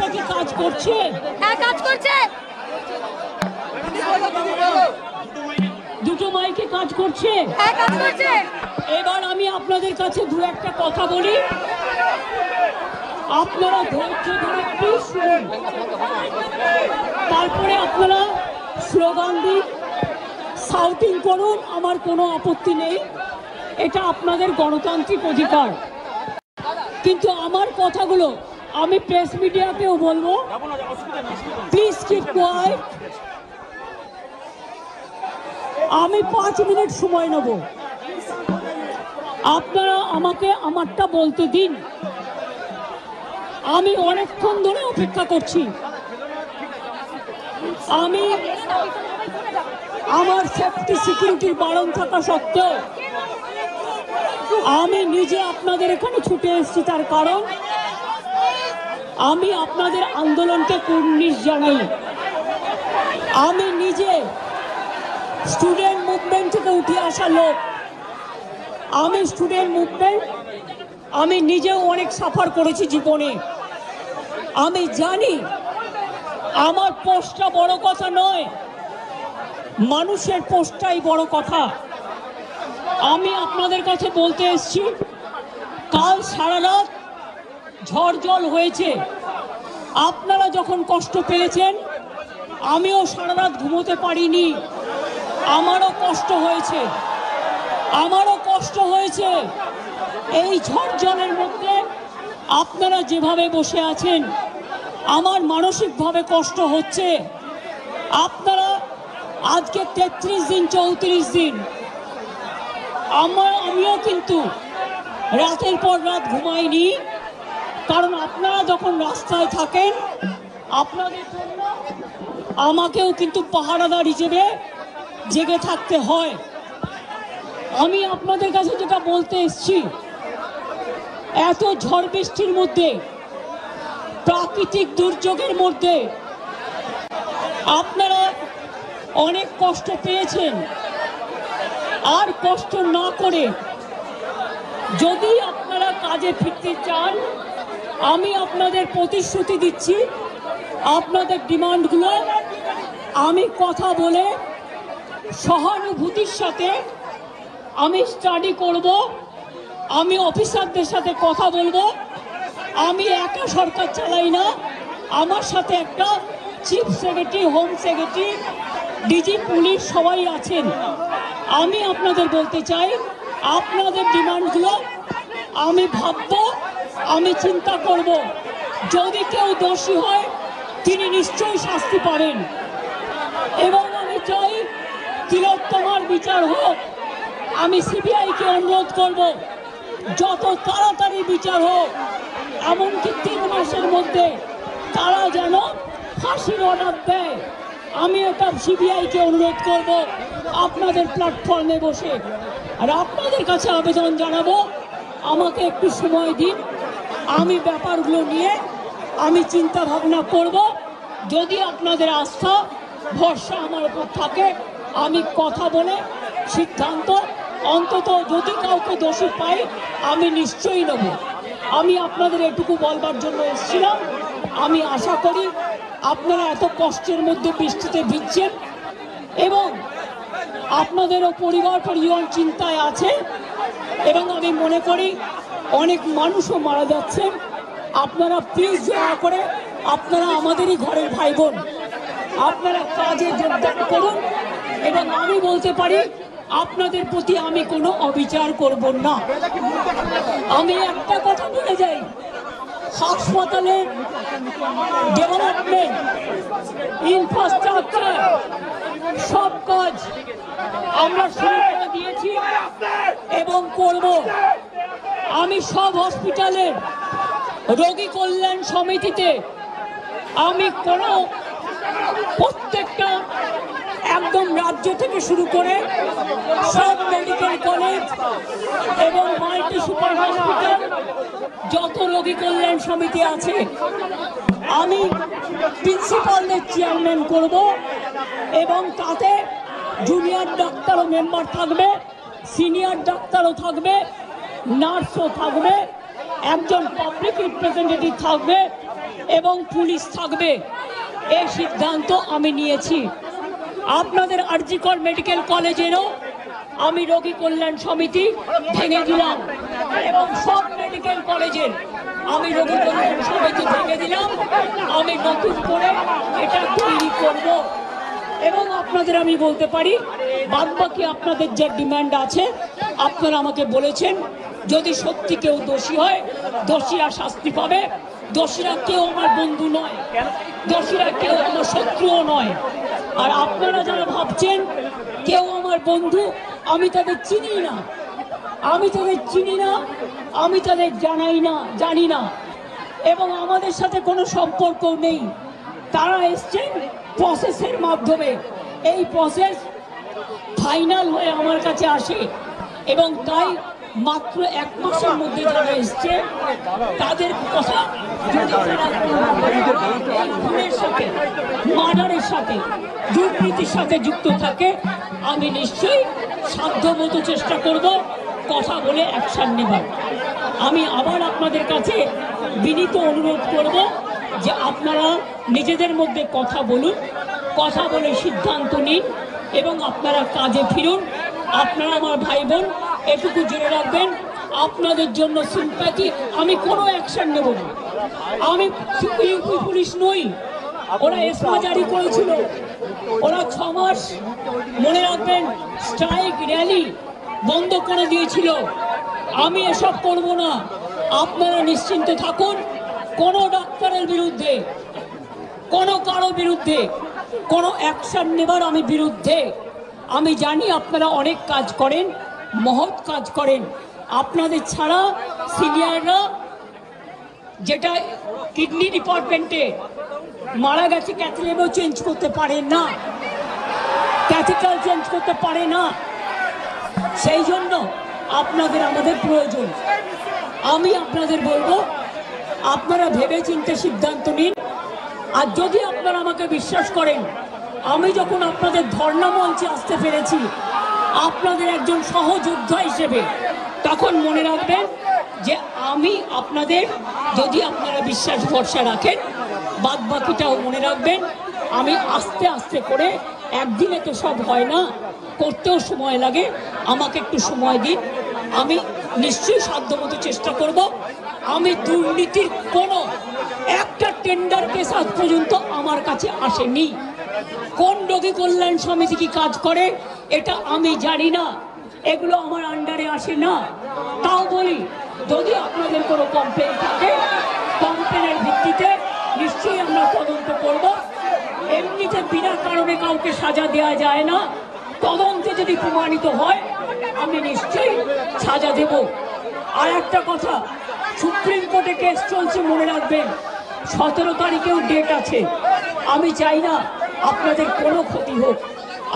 মাইকটা কি কাজ করছে? হ্যাঁ, কাজ করছে। দুটো মাইকে কাজ করছে? হ্যাঁ, কাজ করছে। এবার আমি আপনাদের কাছে দু একটা কথা বলি, আপনারা ধৈর্য ধরে প্লিজ শুনুন, তারপরে আপনারা স্লোগান দিন, শাউটিং করুন, আমার কোনো আপত্তি নেই, এটা আপনাদের গণতান্ত্রিক অধিকার। কিন্তু আমার কথাগুলো আমি প্রেস মিডিয়াকেও বলবো, প্লিজ কিপ কোয়াইট। আমি 5 মিনিট সময় নেব, আপনারা আমাকে আমারটা বলতে দিন। আমি অনেকক্ষণ ধরে অপেক্ষা করছি। আমি আমার সেফটি সিকিউরিটির বারণ থাকা সত্ত্বেও আমি নিজে আপনাদের এখানে ছুটে এসেছি, তার কারণ আমি আপনাদের আন্দোলনকে কুর্নিশ জানাই। আমি নিজে স্টুডেন্ট মুভমেন্ট থেকে উঠে আসা লোক। আমি স্টুডেন্ট মুভমেন্ট, আমি নিজেও অনেক সাফার করেছি জীবনে। আমি জানি আমার পোস্টটা বড় কথা নয়, মানুষের পোস্টটাই বড় কথা। আমি আপনাদের কাছে বলতে এসেছি, কাল সারা রাত ঝড় জল হয়েছে, আপনারা যখন কষ্ট পেয়েছেন আমিও সারা রাত ঘুমোতে পারিনি, আমারও কষ্ট হয়েছে, আমারও কষ্ট হয়েছে। এই ঝড় জলের মধ্যে আপনারা যেভাবে বসে আছেন আমার মানসিকভাবে কষ্ট হচ্ছে। আপনারা আজকে 33 দিন 34 দিন, আমিও কিন্তু রাতের পর রাত ঘুমাইনি, কারণ আপনারা যখন রাস্তায় থাকেন আপনাদের জন্য আমাকেও কিন্তু পাহারাদার হিসেবে জেগে থাকতে হয়। আমি আপনাদের কাছে যেটা বলতে এসেছি, এত ঝড় বৃষ্টির মধ্যে, প্রাকৃতিক দুর্যোগের মধ্যে আপনারা অনেক কষ্ট পেয়েছেন। আর কষ্ট না করে যদি আপনারা কাজে ফিরতে চান, আমি আপনাদের প্রতিশ্রুতি দিচ্ছি, আপনাদের ডিমান্ডগুলো আমি কথা বলে সহানুভূতির সাথে আমি স্টাডি করব, আমি অফিসারদের সাথে কথা বলবো। আমি একা সরকার চালাই না, আমার সাথে একটা chief secretary, home secretary, DG police সবাই আছেন। আমি আপনাদের বলতে চাই, আপনাদের ডিমান্ডগুলো আমি ভাববো, আমি চিন্তা করব। যদি কেউ দোষী হয় তিনি নিশ্চয়ই শাস্তি পাবেন, এবং আমি চাই তিলোত্তমার বিচার হোক। আমি সিবিআইকে অনুরোধ করব যত তাড়াতাড়ি বিচার হোক, এমনকি 3 মাসের মধ্যে তারা যেন ফাঁসির অর্ডার দেয়। আমি এটা সিবিআইকে অনুরোধ করব আপনাদের প্ল্যাটফর্মে বসে। আর আপনাদের কাছে আবেদন জানাবো, আমাকে একটু সময় দিন, আমি ব্যাপারগুলো নিয়ে আমি চিন্তা ভাবনা করব। যদি আপনাদের আস্থা ভরসা আমার উপর থাকে, আমি কথা বলে সিদ্ধান্ত, অন্তত যদি কাউকে দোষী পাই আমি নিশ্চয়ই নেব। আমি আপনাদের এটুকু বলবার জন্য এসেছিলাম। আমি আশা করি আপনারা এত কষ্টের মধ্যে বৃষ্টিতে ভিজছেন এবং আপনাদেরও পরিবার পরিজন চিন্তায় আছে, এবং আমি মনে করি অনেক মানুষও মারা যাচ্ছেন। আপনারা প্লিজ দয়া করে, আপনারা আমাদেরই ঘরের ভাই বোন, আপনারা কাজে যোগদান করুন। এবং আমি বলতে পারি আপনাদের প্রতি আমি কোনো অবিচার করব না। আমি একটা কথা বলে যাই, হাসপাতালের ডেভেলপমেন্ট, ইনফ্রাস্ট্রাকচার, সব কাজ আমরা শুরু করে দিয়েছি এবং করব। আমি সব হসপিটালের রোগী কল্যাণ সমিতিতে আমি প্রত্যেকটা একদম রাজ্য থেকে শুরু করে সব মেডিকেল কলেজ এবং মাল্টি সুপার হসপিটাল, যত রোগী কল্যাণ সমিতি আছে, আমি প্রিন্সিপালদের চেয়ারম্যান করব এবং তাতে জুনিয়র ডাক্তারও মেম্বার থাকবে, সিনিয়র ডাক্তারও থাকবে, নার্সও থাকবে, একজন পাবলিক রিপ্রেজেন্টেটিভ থাকবে, এবং পুলিশ থাকবে, এই সিদ্ধান্ত আমি নিয়েছি। আপনাদের আরজিকর মেডিকেল কলেজেরও আমি রোগী কল্যাণ সমিতি ভেঙে দিলাম এবং সব মেডিকেল কলেজের আমি রোগী কল্যাণ সমিতি ভেঙে দিলাম। আমি নতুন করে এটা তৈরি করব এবং আপনাদের আমি বলতে পারি বাদবাকি আপনাদের যে ডিমান্ড আছে আপনারা আমাকে বলেছেন, যদি সত্যি কেউ দোষী হয় দোষীরা শাস্তি পাবে। দোষীরা কেউ আমার বন্ধু নয়, দোষীরা কেউ আমার শত্রুও নয়। আর আপনারা যারা ভাবছেন কেউ আমার বন্ধু, আমি তাদের চিনি না, আমি তাদের চিনি না, আমি তাদের জানি না এবং আমাদের সাথে কোনো সম্পর্ক নেই। তারা এসছেন প্রসেসের মাধ্যমে, এই প্রসেস ফাইনাল হয়ে আমার কাছে আসে এবং তাই মাত্র 1 মাসের মধ্যে যারা এসছে তাদের কথা যদি খুনের সাথে, মার্ডারের সাথে, দুর্নীতির সাথে যুক্ত থাকে, আমি নিশ্চয়ই সাধ্যমতো চেষ্টা করব কথা বলে অ্যাকশন নেবার। আমি আবার আপনাদের কাছে বিনীত অনুরোধ করব যে আপনারা নিজেদের মধ্যে কথা বলুন, কথা বলে সিদ্ধান্ত নিন এবং আপনারা কাজে ফিরুন। আপনারা আমার ভাই বোন, এটুকু জেনে রাখবেন আপনাদের জন্য সিম্প্যাথি, আমি কোনো অ্যাকশন নেব না। আমি ইউপি পুলিশ নই, ওরা এসমা জারি করেছিল, ওরা 6 মাস মনে রাখবেন স্ট্রাইক র্যালি বন্ধ করে দিয়েছিল। আমি এসব করব না, আপনারা নিশ্চিন্ত থাকুন। কোনো ডাক্তারের বিরুদ্ধে, কোনো কারো বিরুদ্ধে কোনো অ্যাকশন নেবার আমি বিরুদ্ধে। আমি জানি আপনারা অনেক কাজ করেন, মহৎ কাজ করেন। আপনাদের ছাড়া সিনিয়ররা, যেটা কিডনি ডিপার্টমেন্টে মারা গেছে, ক্যাথলেবও চেঞ্জ করতে পারে না, ক্যাথিটার চেঞ্জ করতে পারে না। সেই জন্য আপনাদের আমাদের প্রয়োজন। আমি আপনাদের বলবো আপনারা ভেবে চিন্তে সিদ্ধান্ত নিন। আর যদি আপনারা আমাকে বিশ্বাস করেন, আমি যখন আপনাদের ধর্ণা মঞ্চে আসতে পেরেছি আপনাদের একজন সহযোদ্ধা হিসেবে, তখন মনে রাখবেন যে আমি আপনাদের, যদি আপনারা বিশ্বাস ভরসা রাখেন, বাদ বাকিটাও মনে রাখবেন। আমি আস্তে আস্তে করে, একদিনে তো সব হয় না, করতেও সময় লাগে, আমাকে একটু সময় দিন। আমি নিশ্চয়ই সাধ্যমতো চেষ্টা করব। আমি দুর্নীতির কোনো একটা টেন্ডার কেস আজ পর্যন্ত আমার কাছে আসেনি। কোন রোগী কল্যাণ সমিতি কি কাজ করে এটা আমি জানি না, এগুলো আমার আন্ডারে আসে না। তাও বলি, যদি আপনাদের কোনো কমপ্লেন থাকে, কমপ্লেনের ভিত্তিতে নিশ্চয়ই আমরা তদন্ত করব। এমনিতে বিনা কারণে কাউকে সাজা দেওয়া যায় না। তদন্তে যদি প্রমাণিত হয় আমি নিশ্চয়ই সাজা দেব। আর একটা কথা, সুপ্রিম কোর্টে কেস চলছে, মনে রাখবেন 17 তারিখেও ডেট আছে। আমি চাই না আপনাদের কোনো ক্ষতি হোক।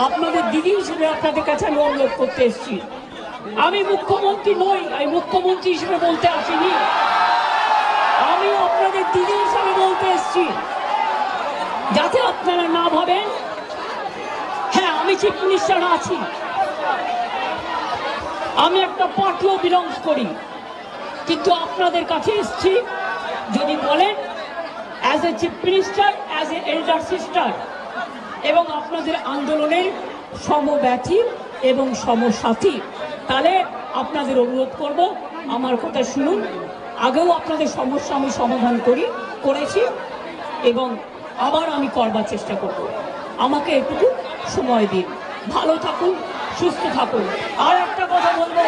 আপনাদের দিদি হিসেবে আপনাদের কাছে আমি অনুরোধ করতে এসেছি। আমি মুখ্যমন্ত্রী নই, আমি মুখ্যমন্ত্রী হিসেবে বলতে আসিনি, আমি আপনাদের দিদি হিসেবে বলতে এসেছি, যাতে আপনারা না ভাবেন হ্যাঁ আমি চিফ মিনিস্টার আছি। আমি একটা পার্টিও বিলংস করি, কিন্তু আপনাদের কাছে এসেছি যদি বলেন as a chief minister, as a elder sister এবং আপনাদের আন্দোলনের সমব্যথী এবং সমসাথী, তাহলে আপনাদের অনুরোধ করব আমার কথা শুনুন। আগেও আপনাদের সমস্যা আমি সমাধান করেছি এবং আবার আমি করবার চেষ্টা করব। আমাকে একটু সময় দিন। ভালো থাকুন, সুস্থ থাকুন। আর একটা কথা বলবো,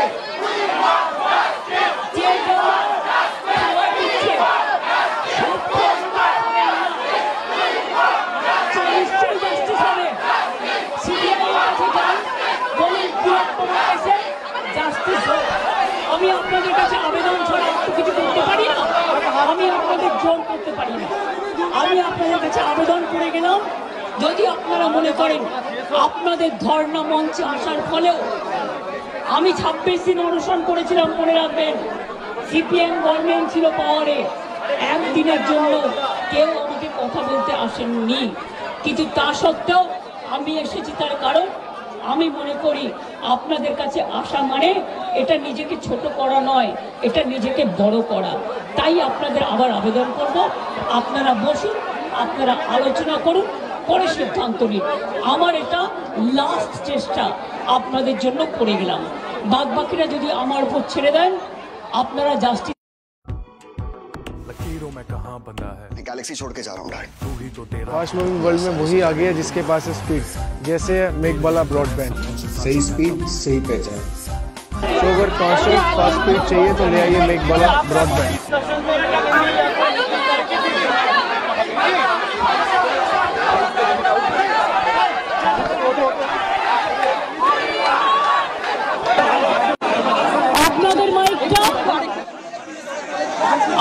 আমি আপনাদের কাছে আবেদন ছাড়া একটু কিছু করতে পারি না, আমি আপনাদের জোর করতে পারি না। আমি আপনাদের কাছে আবেদন করে গেলাম, যদি আপনারা মনে করেন আপনাদের ধর্ণা মঞ্চে আসার ফলেও, আমি 26 দিন অনশন করেছিলাম, মনে রাখবেন সিপিএম গভর্নমেন্ট ছিল পাওয়ারে, একদিনের জন্য কেউ আমাকে কথা বলতে আসেননি, কিন্তু তা সত্ত্বেও আমি এসেছি। তার কারণ আমি মনে করি আপনাদের কাছে আসা মানে এটা নিজেকে ছোট করা নয়, এটা নিজেকে বড় করা। তাই আপনাদের আবার আবেদন করব, আপনারা বসুন, আপনারা আলোচনা করুন, পরে সিদ্ধান্ত নিন। আমার এটা লাস্ট চেষ্টা আপনাদের জন্য করে গেলাম। বাদবাকিরা যদি আমার উপর ছেড়ে দেন, আপনারা জাস্টিস। लकीरों में कहां बंधा है, गैलेक्सी छोड़ के जा रहा हूँ डैड। तू ही तो तेरा फास्ट मूविंग वर्ल्ड में वही आ गया जिसके पास है स्पीड, जैसे मेघबाला ब्रॉडबैंड। सही स्पीड सही पहचान। तो अगर कॉन्स्टेंट फास्ट स्पीड चाहिए तो ले आइए मेघबाला ब्रॉडबैंड।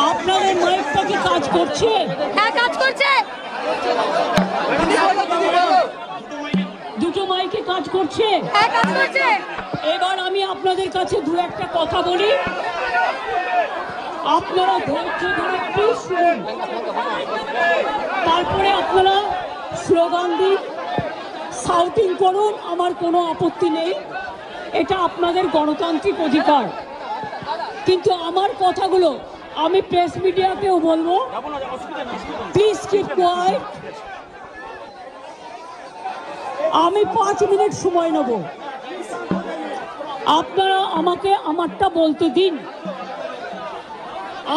আপনাদের মাইকটা কি কাজ করছে? হ্যাঁ, কাজ করছে। দুটো মাইকে কাজ করছে? হ্যাঁ, কাজ করছে। এবার আমি আপনাদের কাছে দু একটা কথা বলি, আপনারা ধৈর্য ধরে প্লিজ শুনুন, তারপরে আপনারা স্লোগান দিন, শাউটিং করুন, আমার কোনো আপত্তি নেই, এটা আপনাদের গণতান্ত্রিক অধিকার। কিন্তু আমার কথাগুলো আমি প্রেস মিডিয়াকেও বলবো, প্লিজ কিপ কোয়াইট। আমি 5 মিনিট সময় নেব, আপনারা আমাকে আমারটা বলতে দিন।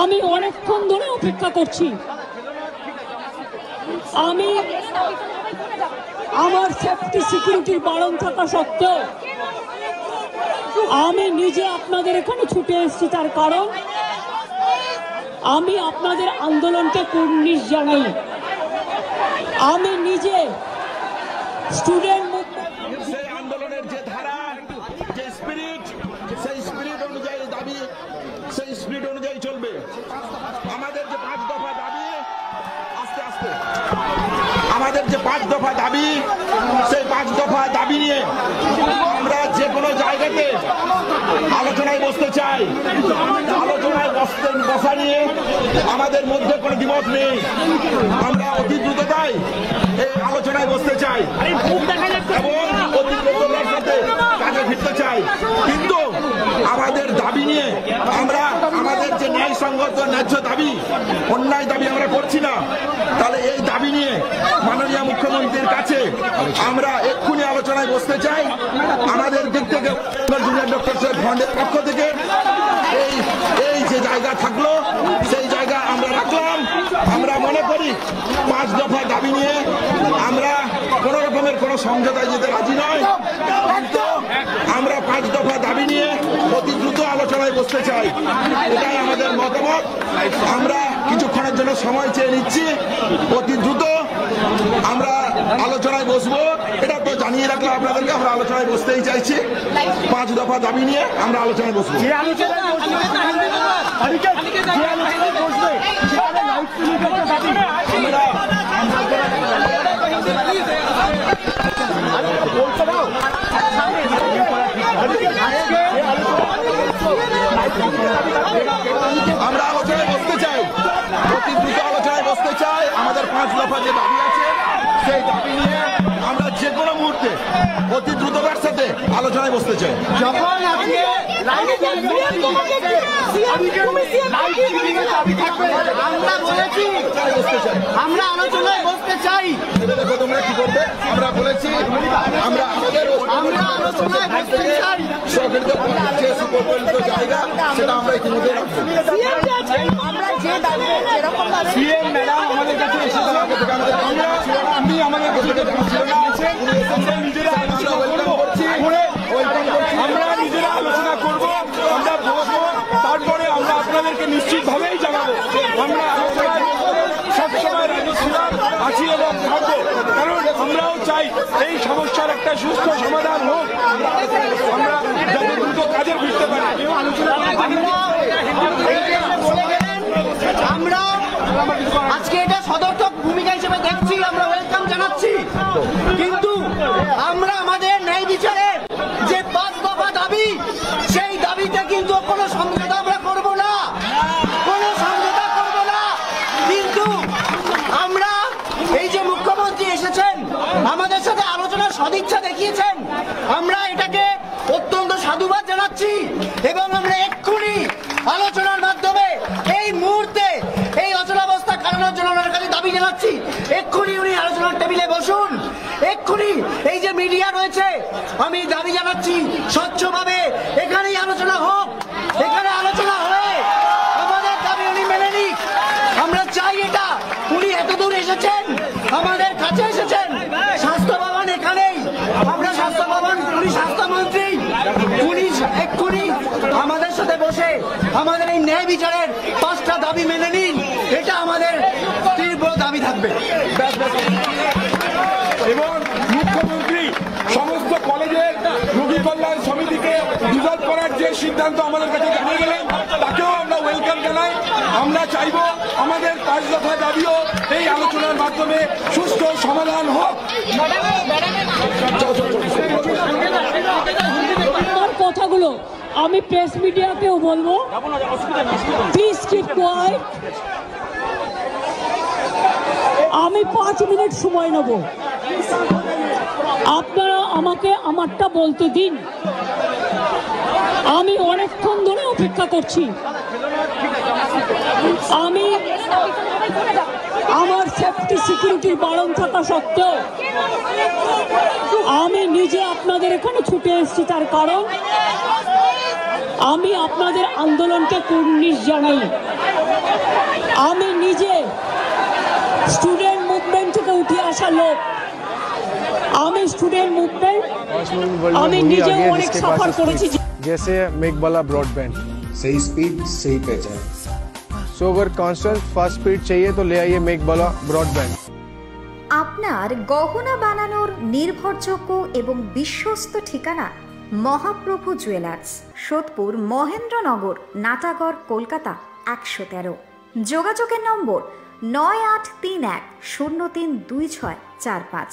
আমি অনেকক্ষণ ধরে অপেক্ষা করছি। আমি আমার সেফটি সিকিউরিটির বারণ থাকা সত্ত্বেও আমি নিজে আপনাদের এখানে ছুটে এসেছি, তার কারণ আমি আপনাদের আন্দোলনকে কুর্নিশ জানাই। আমি নিজে স্টুডেন্ট সেই আন্দোলনের যে ধারা, যে স্পিরিট, সেই স্পিরিট অনুযায়ী দাবি, সেই স্পিরিট অনুযায়ী চলবে। আমাদের যে 5 দফা দাবি, আস্তে আস্তে আমাদের যে 5 দফা দাবি, সেই 5 দফা দাবি নিয়ে আমরা যে কোনো জায়গাতে আলোচনায় বসতে চাই। আলোচনায় বসা নিয়ে আমাদের মধ্যে কোনো দ্বিমত নেই। আমরা অতি দ্রুততায় এই আলোচনায় বসতে চাই এবং অতি দ্রুততার সাথে কাজে ফিরতে চাই। কিন্তু আমাদের দাবি নিয়ে আমরা আমাদের যে ন্যায়সঙ্গত ন্যায্য দাবি, অন্যায় দাবি আমরা করছি না। তাহলে এই দাবি নিয়ে মাননীয় মুখ্যমন্ত্রীর কাছে আমরা এক্ষুনি আলোচনায় বসতে চাই। আমাদের দিক থেকে জুনিয়র ডক্টর ফন্ডের পক্ষ থেকে এই যে জায়গা থাকলো, সেই জায়গা আমরা রাখলাম। আমরা মনে করি 5 দফা দাবি নিয়ে আমরা কোন রকমের কোন সমঝোতায় যেতে রাজি নয়, কিন্তু আমরা 5 দফা দাবি নিয়ে অতি দ্রুত আলোচনায় বসতে চাই। এটাই আমাদের মতামত। আমরা কিছুক্ষণের জন্য সময় চেয়ে নিচ্ছি, অতি দ্রুত আমরা আলোচনায় বসবো। এটা তো জানিয়ে রাখলাম আপনাদেরকে, আমরা আলোচনায় বসতেই চাইছি। 5 দফা দাবি নিয়ে আমরা আলোচনায় বসবো। আমরা আলোচনায় বসতে চাই, অতি দ্রুত আলোচনায় বসতে চাই। আমাদের 5 দফা যে দাবি আছে, সেই দাবি নিয়ে আমরা যে কোনো মুহূর্তে অতি দ্রুততার সাথে আলোচনায় বসতে চাই। আমরা আলোচনায় বসতে চাই। দেখো তোমরা কি করবে, আমরা বলেছি আমরা আমাদের আলোচনায় বসতে চাই। জায়গা সেটা আমরা ইতিমধ্যে রাখবো। সিএম ম্যাডাম আমাদের কাছে এসেছেন, আপনি আমাদের কাছে নিজেরা আলোচনা করবো, আমরা নিজেরা আলোচনা করবো, আমরা বসবো, তারপরে আমরা আপনাদেরকে নিশ্চিতভাবেই জানাবো। আমরা আলোচনায় সবসময় রাজি ছিলাম, আছি এবং থাকবো, কারণ আমরাও চাই এই সমস্যার একটা সুস্থ সমাধান হোক, আমরা যাতে দ্রুত কাজে ফিরতে পারি। আমরা আজকে এটা সদর্থক ভূমিকা হিসেবে দেখছি, আমরা ওয়েলকাম জানাচ্ছি, কিন্তু আমরা আমাদের ন্যায় বিচারের যে 5 দফা দাবি, সেই দাবিতে কিন্তু কোনো সমঝোতা আমরা করব না, কোনো সমঝোতা করব না। কিন্তু আমরা এই যে মুখ্যমন্ত্রী এসেছেন, আমাদের সাথে আলোচনার সদিচ্ছা দেখিয়েছেন, আমরা এটাকে অত্যন্ত সাধুবাদ জানাচ্ছি এবং আমরা এক্ষুনি আলোচনার মাধ্যমে এই মুহূর্তে এই অচলাবস্থা কাটানোর জন্য ওনার কাছে দাবি জানাচ্ছি। এক্ষুনি উনি আলোচনার টেবিলে বসুন। এক্ষুনি এই যে মিডিয়া রয়েছে, আমি দাবি জানাচ্ছি স্বচ্ছভাবে এখানেই আলোচনা হোক। এখানে আলোচনা হয়ে আমাদের দাবি উনি মেনে নিক। আমরা চাই এটা। উনি এতদূর এসেছেন, আমাদের কাছে এসেছেন। স্বাস্থ্য ভবন এখানেই, আমরা স্বাস্থ্য ভবন, উনি স্বাস্থ্যমন্ত্রী, উনি এক্ষুনি আমাদের সাথে বসে আমাদের এই ন্যায় বিচারের 5টা দাবি মেনে নিন। এটা আমাদের তীব্র দাবি থাকবে। এবং মুখ্যমন্ত্রী সমস্ত কলেজের রোগী কল্যাণ সমিতিকে ডিজলভ করার যে সিদ্ধান্ত আমাদের কাছে জানিয়ে গেলেন, তাকেও আমরা ওয়েলকাম জানাই। আমরা চাইব আমাদের 5 দফা দাবিও এই আলোচনার মাধ্যমে সুষ্ঠু সমাধান হোক। আমার কথাগুলো আমি প্রেস মিডিয়াকেও বলবো, প্লিজ কিপ কোয়াইট। আমি 5 মিনিট সময় নেব, আপনারা আমাকে আমারটা বলতে দিন। আমি অনেকক্ষণ ধরে অপেক্ষা করছি। আমি আমার সেফটি সিকিউরিটির বারণ থাকা সত্ত্বেও আমি নিজে আপনাদের এখানে ছুটে এসেছি, তার কারণ আমি আপনাদের আন্দোলনকে কুর্নিশ জানাই। আমি নিজে স্টুডেন্ট মুভমেন্ট থেকে উঠে আসা লোক। আমি স্টুডেন্ট মুভমেন্ট, আমি নিজে অনেক সাফার করেছি। जैसे मेघबाला ब्रॉडबैंड, सही स्पीड सही पहचान। सो अगर कांस्टेंट फास्ट स्पीड चाहिए तो ले आइए मेघबाला ब्रॉडबैंड। আপনার গহনা বানানোর নির্ভরযোগ্য এবং বিশ্বস্ত ঠিকানা মহাপ্রভু জুয়েলার্স, সোদপুর, মহেন্দ্রনগর, নাটাগড়, কলকাতা 113। যোগাযোগের নম্বর 9831032645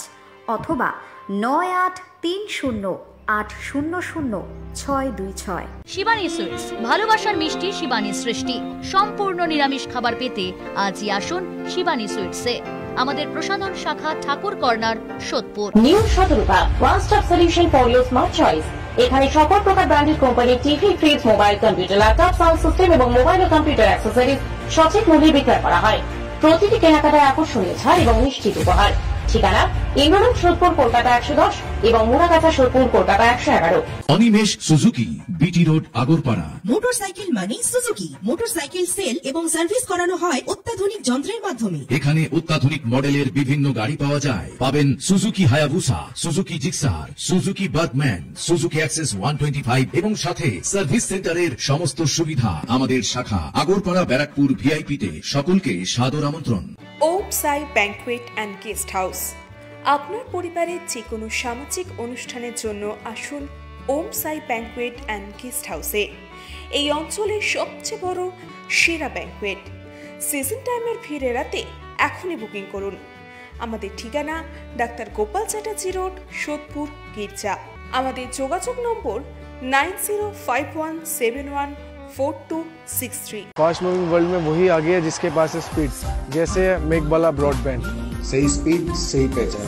অথবা 9830800626। শিবানী সুইটস, ভালোবাসার মিষ্টি শিবানী সৃষ্টি। সম্পূর্ণ নিরামিষ খাবার পেতে আজই আসুন শিবানী সুইটসে। আমাদের প্রসাধন শাখা Thakur corner, Sodepur. New Sadarupa, one stop solution for your smart choice. এখানে সকল প্রকার ব্র্যান্ডেড কোম্পানির TV, fridge, mobile, computer, laptop, sound system এবং মোবাইল ও কম্পিউটার অ্যাক্সেসরিজ সঠিক মূল্যে বিক্রয় করা হয়। প্রতিটি কেনাকাটায় আকর্ষণীয় ছাড় এবং নিশ্চিত উপহার। ঠিকানা ইন্দ্রলোক, সোদপুর, কলকাতা 110 এবং Muragachha, Sodepur, Kolkata 111। Animesh Suzuki, BT road, Agarpara. Motorcycle মানে সুজুকি। মোটরসাইকেল সেল এবং সার্ভিস করানো হয় অত্যাধুনিক যন্ত্রের মাধ্যমে। এখানে অত্যাধুনিক মডেলের বিভিন্ন গাড়ি পাওয়া যায়। পাবেন Suzuki Hayabusa, Suzuki Gixxer, Suzuki Bergman, Suzuki access 125 এবং সাথে সার্ভিস সেন্টারের সমস্ত সুবিধা। আমাদের শাখা আগরপাড়া, ব্যারাকপুর, ভিআইপিতে সকলকে সাদর আমন্ত্রণ। ওম সাই ব্যাংকুয়েট অ্যান্ড গেস্ট হাউস। আপনার পরিবারের যে কোনো সামাজিক অনুষ্ঠানের জন্য আসুন ওম সাই ব্যাংকুয়েট অ্যান্ড গেস্ট হাউসে। এই অঞ্চলের সবচেয়ে বড় সেরা ব্যাংকুয়েট। সিজন টাইমের ভিড় এড়াতে এখনই বুকিং করুন। আমাদের ঠিকানা ডাক্তার গোপাল চ্যাটার্জি রোড, সোদপুর, গির্জা। আমাদের যোগাযোগ নম্বর 9051714263। फास्ट मूविंग वर्ल्ड में वही आगे है जिसके पास है स्पीड, जैसे मेघबाला ब्रॉडबैंड। सही स्पीड सही पहचान।